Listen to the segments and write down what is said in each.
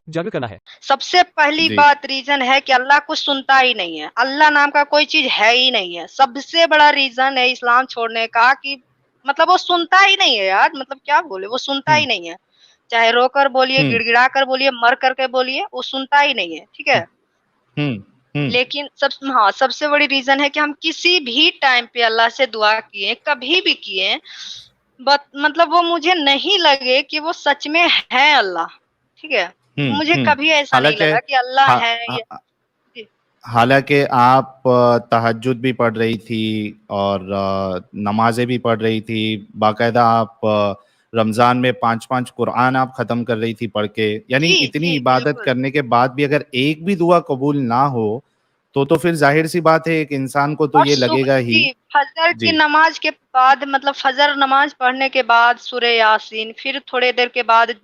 जागृत करना है। सबसे पहली जी। बात रीज़न है कि अल्लाह कुछ सुनता ही नहीं है। अल्लाह नाम का कोई चीज़ है ही नहीं है। सबसे बड़ा रीज़न है इस्लाम छोड़ने का कि मतलब वो सुनता ही नहीं है यार, मतलब क्या बोले, वो सुनता हुँ, ही नहीं है। चाहे रोकर बोलिए, हुँ, गिड़गिड़ा कर बोलिए, मर कर के बोलिए, वो सुनता ही नहीं है, ठीक हुँ, है? हुँ, हुँ, लेकिन सबसे बड़ी रीज़न है कि हम किसी भी टाइम पे अल्लाह से दुआ किए, कभी भी किए, बट मतलब वो मुझे नहीं लगे कि वो सच में है अल्लाह, ठीक है? हुँ, मुझे हुँ। कभी ऐसा नहीं हालाँकि लगा कि अल्लाह हा है हा या जी, हालाँकि आप तहज्जुद भी पढ़ रही थी और नमाज़ें भी पढ़ रही थी, बाकायदा आप रमज़ान में 5-5 कुरान आप ख़त्म कर रही थी पढ़ के, यानी जी, इतनी जी, इबादत बिल्कुल। करने के बाद भी अगर एक भी दुआ कबूल ना हो, तो फिर ज़ाहिर-सी बात है एक इंसान को तो और ये लगेगा ही। जी, फजर की जी। नमाज़ के बाद मतलब फजर नमाज़ पढ़ने के बाद सूरह यासीन, फिर थोड़ी देर के बाद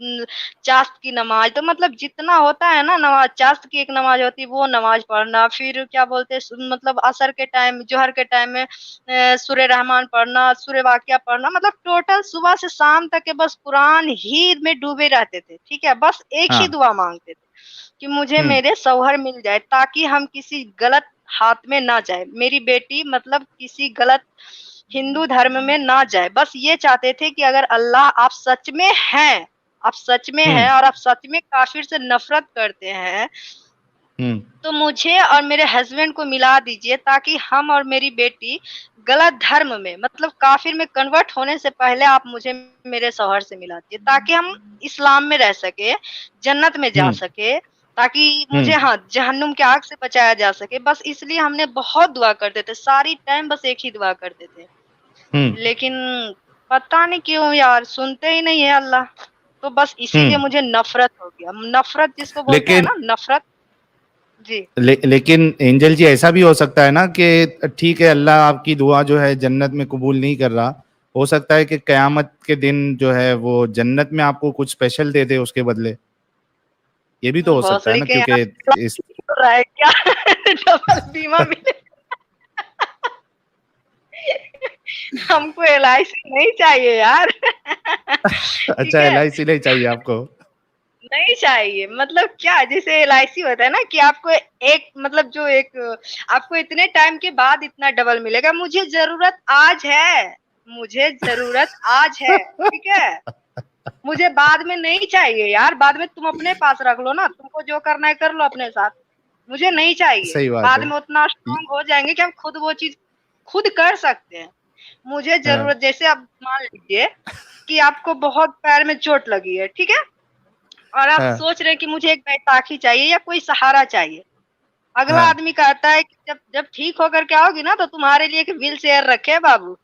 चाश्त की नमाज़, तो मतलब जितना होता है ना नमाज़, चाश्त की एक नमाज़ होती है वो नमाज़ पढ़ना, फिर क्या बोलते हैं मतलब असर के टाइम, जोहर के टाइम में सूरह रहमान पढ़ना, सूरह वाक़िया पढ़ना, मतलब टोटल सुबह से शाम तक के बस कुरान ही में डूबे रहते थे, ठीक है? बस एक ही हाँ। दुआ माँगते थे कि मुझे हुँ, मेरे शौहर मिल जाए ताकि हम किसी गलत हाथ में ना जाए। मेरी बेटी मतलब किसी गलत हिंदू धर्म में ना जाए। बस ये चाहते थे कि अगर अल्लाह आप सच में हैं, आप सच में हुँ, हैं और आप सच में काफ़िर से नफ़रत करते हैं, हुँ, तो मुझे और मेरे हस्बैंड को मिला दीजिए ताकि हम और मेरी बेटी गलत धर्म में मतलब काफ़िर में कन्वर्ट होने से पहले आप मुझे मेरे शौहर से मिला दीजिए ताकि हम इस्लाम में रह सकें, जन्नत में जा हुँ, सकें, ताकि हुँ, मुझे हाँ, जहन्नुम की आग से बचाया जा सके। बस इसलिए हमने बहुत दुआ करते थे, सारी टाइम बस एक ही दुआ करते थे। हुँ, लेकिन पता नहीं क्यों यार सुनते ही नहीं है अल्लाह। तो बस हुँ। इसीलिए मुझे नफ़रत हो गया। नफ़रत जिसको बोलते हैं लेकिन ना नफ़रत जी। लेकिन एंजल जी ऐसा भी हो सकता है ना कि ठीक है अल्लाह आपकी दुआ जो है जन्नत में कबूल नहीं कर रहा, हो सकता है कि कयामत के दिन जो है वो जन्नत में आपको कुछ स्पेशल दे दे उसके बदले, ये भी तो हो सकता है भोसड़ी ना के यहाँ क्योंकि इस हो रहा है क्या? डबल बीमा मिले हमको एलआईसी नहीं चाहिए यार। ठीक अच्छा है? एलआईसी नहीं चाहिए आपको। नहीं चाहिए मतलब क्या जैसे एलआईसी होता है ना कि आपको एक मतलब जो एक आपको इतने टाइम के बाद इतना डबल मिलेगा, मुझे ज़रूरत आज है, मुझे ज़रूरत आज है, ठीक है? मुझे बाद में नहीं चाहिए यार, बाद में तुम अपने पास रख लो ना, तुमको जो करना है कर लो अपने साथ। मुझे नहीं चाहिए, सही बात बाद है। में उतना इ स्ट्रॉन्ग हो जाएँगे कि हम खुद वो चीज़ खुद कर सकते हैं। मुझे हाँ, ज़रूरत जैसे आप मान लीजिए कि आपको बहुत पैर में चोट लगी है, ठीक है? और आप हाँ, सोच रहे हैं कि मुझे एक बैसाखी चाहिए या कोई सहारा चाहिए। अगला हाँ। आदमी कहता है कि जब जब ठीक होकर के आओगी ना तो तुम्हारे लिए एक व्हील चेयर रखे हैं बाबू।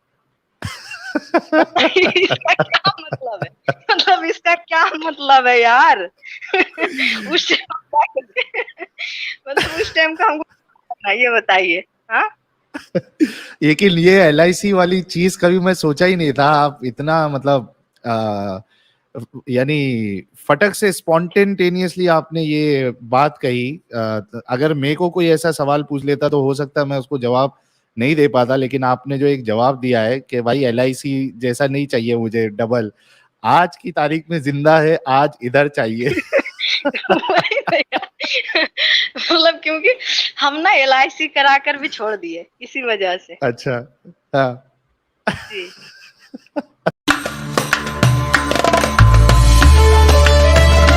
बताइए इसका क्या मतलब है? मतलब इसका क्या मतलब है यार? उस टाइम क्या करते मतलब उस टाइम का हमको क्या करना है ये बताइए? हाँ? लेकिन ये एलआईसी वाली चीज़ कभी मैं सोचा ही नहीं था, आप इतना मतलब अ, यानी फटक से स्पॉन्टेनियसली आपने ये बात कही। अगर मेरे को कोई ऐसा सवाल पूछ लेता तो हो सकता है मैं उसको जवाब नहीं दे पाता, लेकिन आपने जो एक जवाब दिया है कि भाई एलआईसी जैसा नहीं चाहिए मुझे डबल, आज की तारीख में ज़िंदा है, आज इधर चाहिए। वही तो यार मतलब क्योंकि हम ना एलआईसी कराकर भी छोड़ दिए इसी वजह से। अच्छा, हाँ। जी।